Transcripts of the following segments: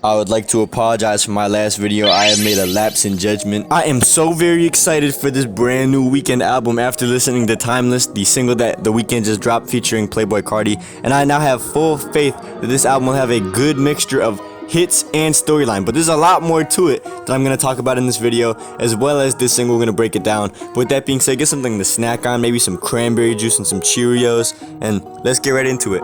I would like to apologize for my last video. I have made a lapse in judgment. I am so very excited for this brand new Weeknd album after listening to Timeless, the single that The Weeknd just dropped featuring Playboi Carti, and I now have full faith that this album will have a good mixture of hits and storyline. But there's a lot more to it that I'm going to talk about in this video, as well as this single. We're going to break it down. But with that being said, get something to snack on, maybe some cranberry juice and some Cheerios, and let's get right into it.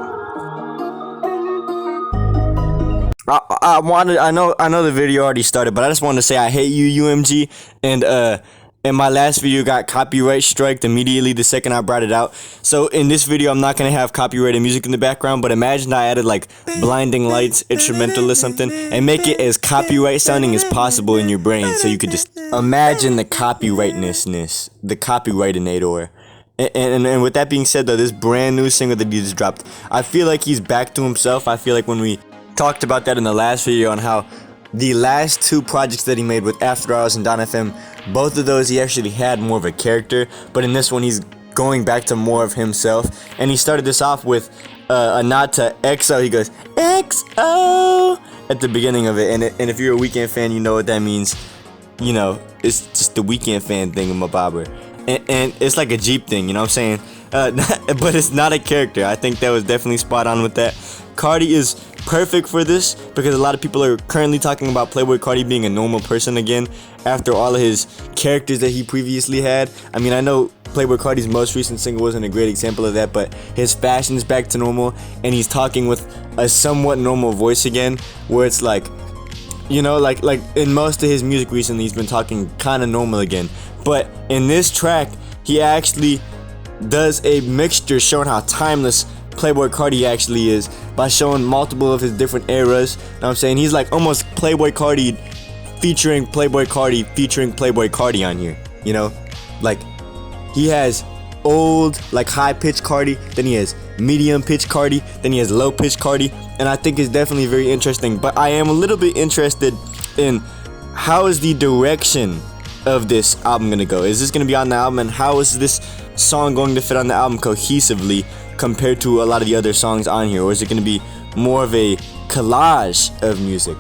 I know the video already started, but I just wanted to say I hate you, UMG, and my last video got copyright striked immediately the second I brought it out. So in this video, I'm not gonna have copyrighted music in the background, but imagine I added like blinding lights, instrumental or something, and make it as copyright sounding as possible in your brain, so you could just imagine the copyrightness, the copyrightinator. And with that being said, though, this brand new single that he just dropped, I feel like he's back to himself. I feel like when we talked about that in the last video on how the last two projects that he made with After Hours and Don FM, both of those he actually had more of a character, but in this one he's going back to more of himself. And he started this off with a nod to EXO. He goes EXO at the beginning of it, and if you're a Weeknd fan, you know what that means. You know, it's just the Weeknd fan thingamabobber, and it's like a Jeep thing, you know what I'm saying? But it's not a character. I think that was definitely spot on with that. Carti is perfect for this because a lot of people are currently talking about Playboi Carti being a normal person again after all of his characters that he previously had. I mean, I know Playboi Carti's most recent single wasn't a great example of that, but his fashion is back to normal, and he's talking with a somewhat normal voice again, where it's like, you know, like in most of his music recently, he's been talking kind of normal again. But in this track, he actually does a mixture showing how timeless Playboi Carti actually is by showing multiple of his different eras. You know what I'm saying? He's like almost Playboi Carti featuring Playboi Carti featuring Playboi Carti on here, you know? Like, he has old, like high-pitched Carti, then he has medium-pitched Carti, then he has low-pitched Carti, and I think it's definitely very interesting. But I am a little bit interested in how is the direction of this album gonna go? Is this gonna be on the album, and how is this song going to fit on the album cohesively compared to a lot of the other songs on here? Or is it going to be more of a collage of music?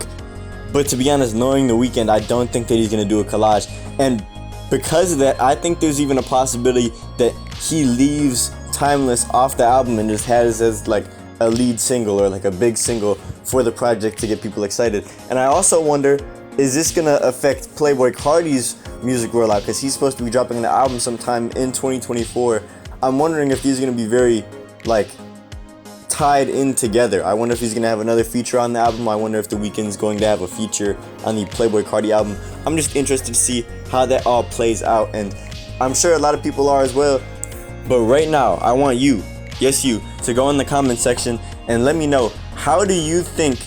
But to be honest, knowing The Weeknd, I don't think that he's going to do a collage, and because of that, I think there's even a possibility that he leaves Timeless off the album and just has as like a lead single or like a big single for the project to get people excited. And I also wonder, is this going to affect Playboi Carti's music rollout, because he's supposed to be dropping the album sometime in 2024. I'm wondering if these are going to be very like tied in together. I wonder if he's gonna have another feature on the album. I wonder if The Weeknd's going to have a feature on the Playboi Carti album. I'm just interested to see how that all plays out, and I'm sure a lot of people are as well. But right now, I want you, yes you, to go in the comment section and let me know, how do you think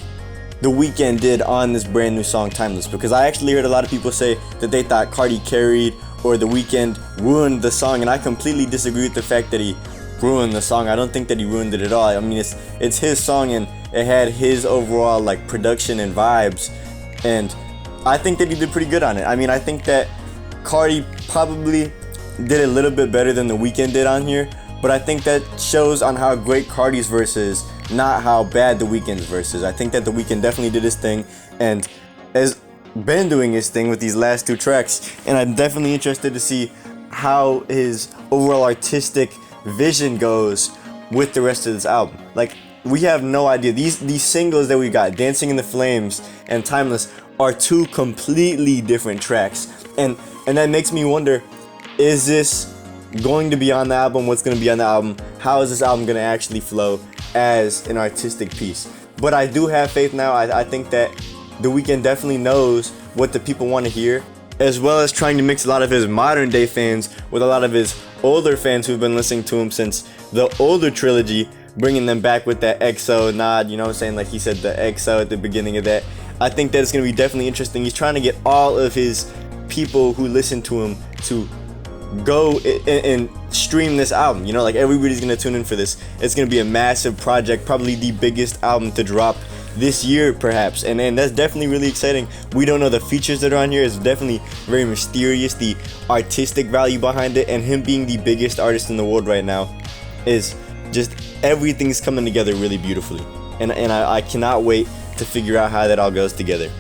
The Weeknd did on this brand new song Timeless? Because I actually heard a lot of people say that they thought Carti carried or The Weeknd ruined the song, and I completely disagree with the fact that he ruined the song. I don't think that he ruined it at all. I mean, it's his song, and it had his overall like production and vibes, and I think that he did pretty good on it. I mean, I think that Carti probably did a little bit better than The Weeknd did on here, but I think that shows on how great Carti's verse is, not how bad The Weeknd's verse is. I think that The Weeknd definitely did his thing and has been doing his thing with these last two tracks, and I'm definitely interested to see how his overall artistic vision goes with the rest of this album. Like, we have no idea. These singles that we got, Dancing in the Flames and Timeless, are two completely different tracks, and that makes me wonder, is this going to be on the album? What's going to be on the album? How is this album going to actually flow as an artistic piece? But I do have faith now. I think that The Weeknd definitely knows what the people want to hear, as well as trying to mix a lot of his modern day fans with a lot of his older fans who've been listening to him since the older trilogy, bringing them back with that EXO nod, you know what I'm saying? Like he said the EXO at the beginning of that. I think that it's going to be definitely interesting. He's trying to get all of his people who listen to him to go and stream this album. You know, like everybody's going to tune in for this. It's going to be a massive project, probably the biggest album to drop this year perhaps, and that's definitely really exciting. We don't know the features that are on here. It's definitely very mysterious, the artistic value behind it, and him being the biggest artist in the world right now is just, everything's coming together really beautifully, and I cannot wait to figure out how that all goes together.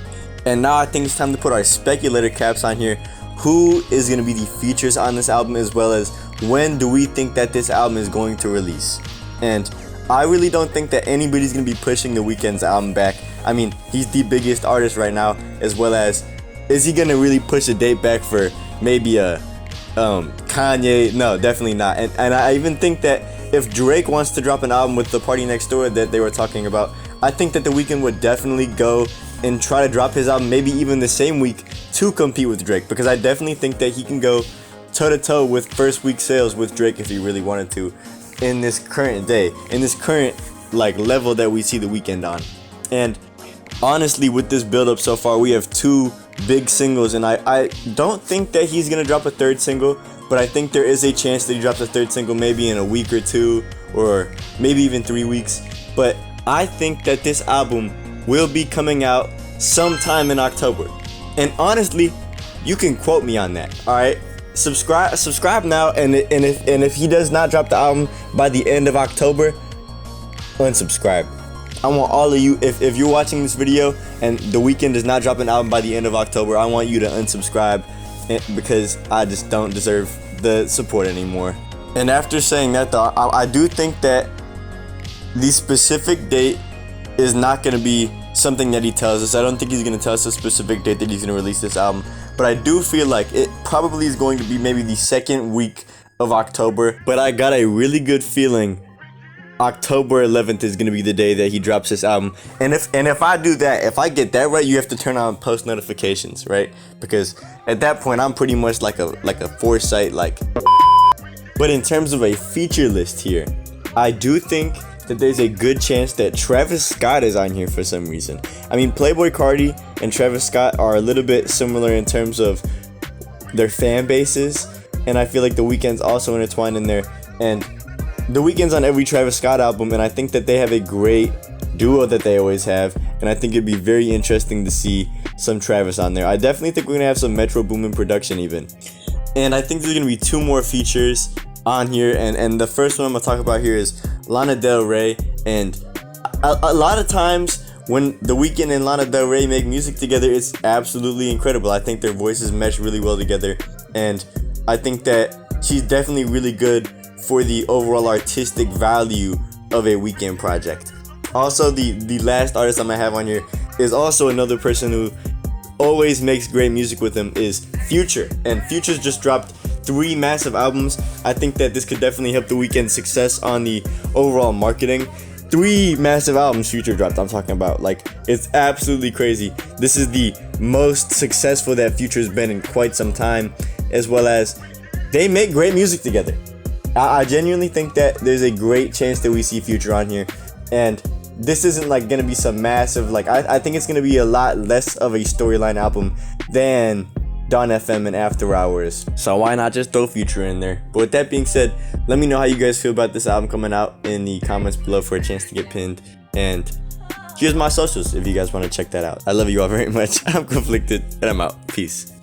And now I think it's time to put our speculator caps on here. Who is going to be the features on this album, as well as when do we think that this album is going to release? And I really don't think that anybody's going to be pushing The Weeknd's album back. I mean, he's the biggest artist right now, as well as, is he going to really push a date back for maybe a Kanye? No, definitely not. And I even think that if Drake wants to drop an album with The Party Next Door that they were talking about, I think that The Weeknd would definitely go and try to drop his album maybe even the same week to compete with Drake, because I definitely think that he can go toe-to-toe with first week sales with Drake if he really wanted to in this current day, in this current like level that we see The Weeknd on. And honestly, with this build-up so far, we have 2 big singles, and I don't think that he's gonna drop a 3rd single, but I think there is a chance that he drops a 3rd single maybe in a week or 2, or maybe even 3 weeks. But I think that this album will be coming out sometime in October. And honestly, you can quote me on that. All right, subscribe now, and if he does not drop the album by the end of October, unsubscribe. I want all of you, if you're watching this video and The Weeknd does not drop an album by the end of October, I want you to unsubscribe, because I just don't deserve the support anymore. And after saying that though, I do think that the specific date is not going to be something that he tells us. I don't think he's going to tell us a specific date that he's going to release this album, but I do feel like it probably is going to be maybe the 2nd week of October. But I got a really good feeling October 11th is going to be the day that he drops this album. And if I do that, if I get that right, you have to turn on post notifications, right? Because at that point I'm pretty much like a foresight, like. But in terms of a feature list here, I do think that there's a good chance that Travis Scott is on here for some reason. I mean, Playboi Carti and Travis Scott are a little bit similar in terms of their fan bases, and I feel like The Weeknd's also intertwined in there. And The Weeknd's on every Travis Scott album, and I think that they have a great duo that they always have, and I think it'd be very interesting to see some Travis on there. I definitely think we're gonna have some Metro Boomin production even. And I think there's gonna be 2 more features on here, and the first one I'm gonna talk about here is Lana Del Rey. And a lot of times when The Weeknd and Lana Del Rey make music together, it's absolutely incredible. I think their voices mesh really well together, and I think that she's definitely really good for the overall artistic value of a Weeknd project. Also, the last artist I'm gonna have on here is also another person who always makes great music with him, is Future. And Future's just dropped 3 massive albums. I think that this could definitely help The Weeknd's success on the overall marketing. 3 massive albums Future dropped, I'm talking about. Like, it's absolutely crazy. This is the most successful that Future's been in quite some time, as well as they make great music together. I genuinely think that there's a great chance that we see Future on here, and this isn't like gonna be some massive, like, I think it's gonna be a lot less of a storyline album than Dawn FM and After Hours, so why not just throw Future in there? But with that being said, let me know how you guys feel about this album coming out in the comments below for a chance to get pinned, and here's my socials if you guys want to check that out. I love you all very much. I'm conflicted, and I'm out. Peace.